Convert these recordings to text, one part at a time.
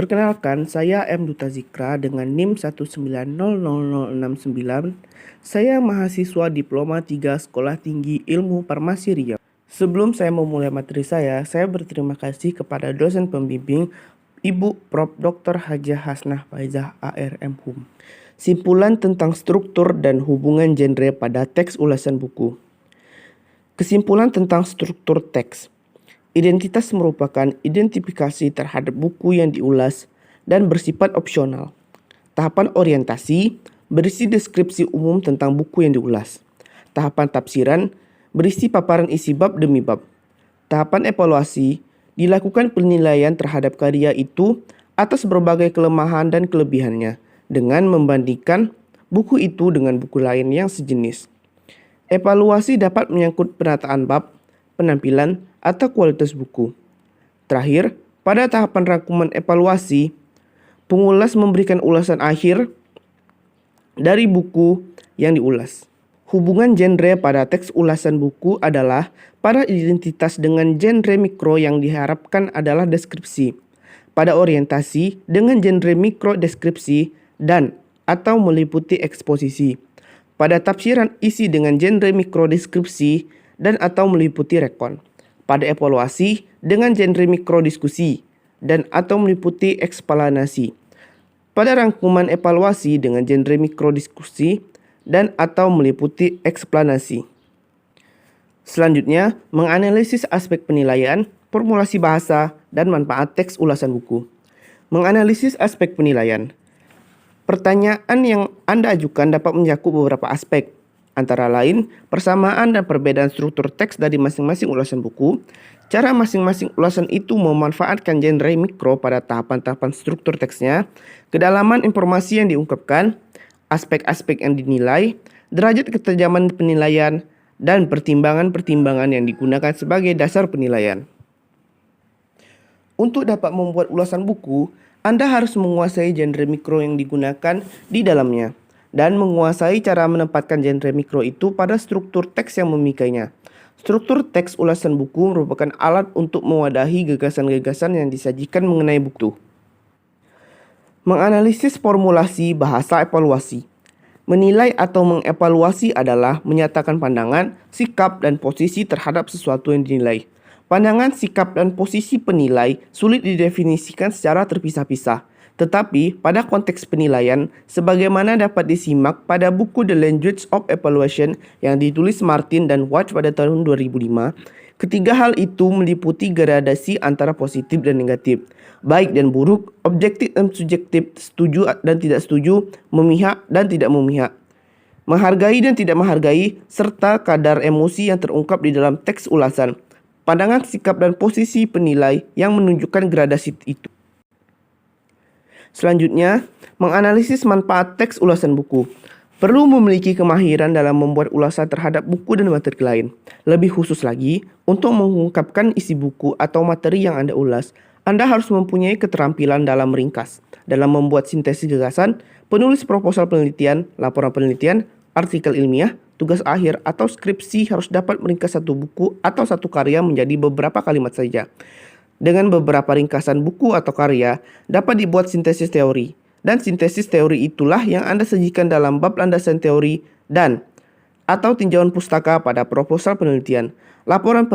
Perkenalkan, saya M. Duta Zikra dengan NIM 1900069. Saya mahasiswa Diploma 3 Sekolah Tinggi Ilmu Farmasi Riau. Sebelum saya memulai materi saya berterima kasih kepada dosen pembimbing Ibu Prof. Dr. Hajah Hasnah Faizah ARM Hum. Simpulan tentang struktur dan hubungan genre pada teks ulasan buku. Kesimpulan tentang struktur teks. Identitas merupakan identifikasi terhadap buku yang diulas dan bersifat opsional. Tahapan orientasi berisi deskripsi umum tentang buku yang diulas. Tahapan tafsiran berisi paparan isi bab demi bab. Tahapan evaluasi dilakukan penilaian terhadap karya itu atas berbagai kelemahan dan kelebihannya dengan membandingkan buku itu dengan buku lain yang sejenis. Evaluasi dapat menyangkut penataan bab, penampilan, atau kualitas buku. Terakhir, pada tahapan rangkuman evaluasi, pengulas memberikan ulasan akhir dari buku yang diulas. Hubungan genre pada teks ulasan buku adalah pada identitas dengan genre mikro yang diharapkan adalah deskripsi. Pada orientasi dengan genre mikro deskripsi dan atau meliputi eksposisi. Pada tafsiran isi dengan genre mikro deskripsi dan atau meliputi rekon. Pada evaluasi dengan genre mikro diskusi dan atau meliputi eksplanasi. Pada rangkuman evaluasi dengan genre mikro diskusi dan atau meliputi eksplanasi. Selanjutnya, menganalisis aspek penilaian, formulasi bahasa, dan manfaat teks ulasan buku. Menganalisis aspek penilaian. Pertanyaan yang Anda ajukan dapat mencakup beberapa aspek, antara lain persamaan dan perbedaan struktur teks dari masing-masing ulasan buku, cara masing-masing ulasan itu memanfaatkan genre mikro pada tahapan-tahapan struktur teksnya, kedalaman informasi yang diungkapkan, aspek-aspek yang dinilai, derajat ketajaman penilaian, dan pertimbangan-pertimbangan yang digunakan sebagai dasar penilaian. Untuk dapat membuat ulasan buku, Anda harus menguasai genre mikro yang digunakan di dalamnya dan menguasai cara menempatkan genre mikro itu pada struktur teks yang memikainya. Struktur teks ulasan buku merupakan alat untuk mewadahi gagasan-gagasan yang disajikan mengenai buku. Menganalisis formulasi bahasa evaluasi. Menilai atau mengevaluasi adalah menyatakan pandangan, sikap, dan posisi terhadap sesuatu yang dinilai. Pandangan, sikap, dan posisi penilai sulit didefinisikan secara terpisah-pisah. Tetapi, pada konteks penilaian, sebagaimana dapat disimak pada buku The Language of Evaluation yang ditulis Martin dan White pada tahun 2005, ketiga hal itu meliputi gradasi antara positif dan negatif, baik dan buruk, objektif dan subjektif, setuju dan tidak setuju, memihak dan tidak memihak, menghargai dan tidak menghargai, serta kadar emosi yang terungkap di dalam teks ulasan. Pandangan, sikap, dan posisi penilai yang menunjukkan gradasi itu. Selanjutnya, menganalisis manfaat teks ulasan buku. Perlu memiliki kemahiran dalam membuat ulasan terhadap buku dan materi lain. Lebih khusus lagi, untuk mengungkapkan isi buku atau materi yang Anda ulas, Anda harus mempunyai keterampilan dalam meringkas, dalam membuat sintesis gagasan, penulis proposal penelitian, laporan penelitian, artikel ilmiah, tugas akhir, atau skripsi harus dapat meringkas satu buku atau satu karya menjadi beberapa kalimat saja. Dengan beberapa ringkasan buku atau karya, dapat dibuat sintesis teori. Dan sintesis teori itulah yang Anda sajikan dalam bab landasan teori dan atau tinjauan pustaka pada proposal penelitian, laporan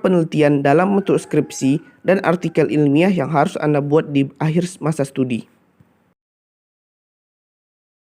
penelitian dalam bentuk skripsi, dan artikel ilmiah yang harus Anda buat di akhir masa studi.